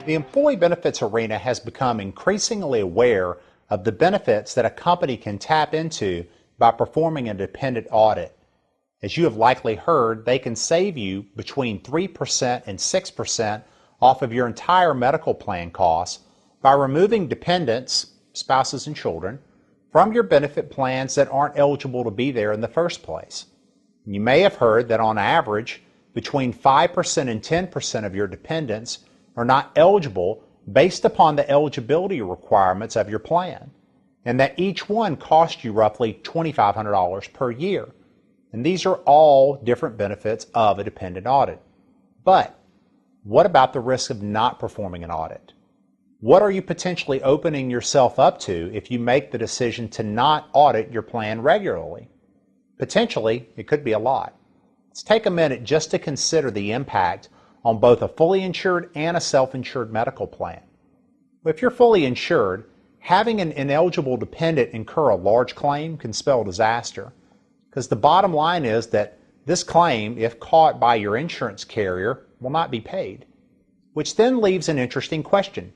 The employee benefits arena has become increasingly aware of the benefits that a company can tap into by performing a dependent audit. As you have likely heard, they can save you between 3% and 6% off of your entire medical plan costs by removing dependents, spouses and children, from your benefit plans that aren't eligible to be there in the first place. You may have heard that on average, between 5% and 10% of your dependents are not eligible based upon the eligibility requirements of your plan, and that each one costs you roughly $2,500 per year. And these are all different benefits of a dependent audit. But what about the risk of not performing an audit? What are you potentially opening yourself up to if you make the decision to not audit your plan regularly? Potentially, it could be a lot. Let's take a minute just to consider the impact on both a fully insured and a self-insured medical plan. If you're fully insured, having an ineligible dependent incur a large claim can spell disaster, because the bottom line is that this claim, if caught by your insurance carrier, will not be paid, which then leaves an interesting question.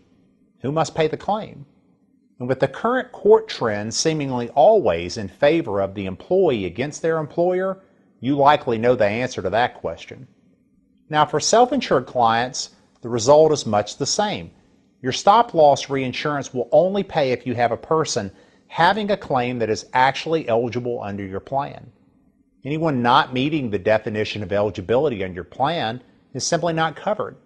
Who must pay the claim? And with the current court trend seemingly always in favor of the employee against their employer, you likely know the answer to that question. Now, for self-insured clients, the result is much the same. Your stop-loss reinsurance will only pay if you have a person having a claim that is actually eligible under your plan. Anyone not meeting the definition of eligibility on your plan is simply not covered,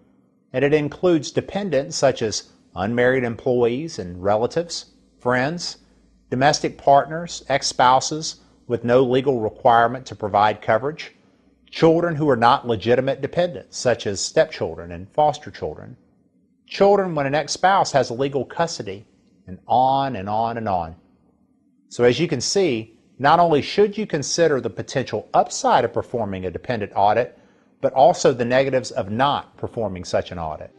and it includes dependents such as unmarried employees and relatives, friends, domestic partners, ex-spouses with no legal requirement to provide coverage, children who are not legitimate dependents, such as stepchildren and foster children, children when an ex-spouse has legal custody, and on and on and on. So as you can see, not only should you consider the potential upside of performing a dependent audit, but also the negatives of not performing such an audit.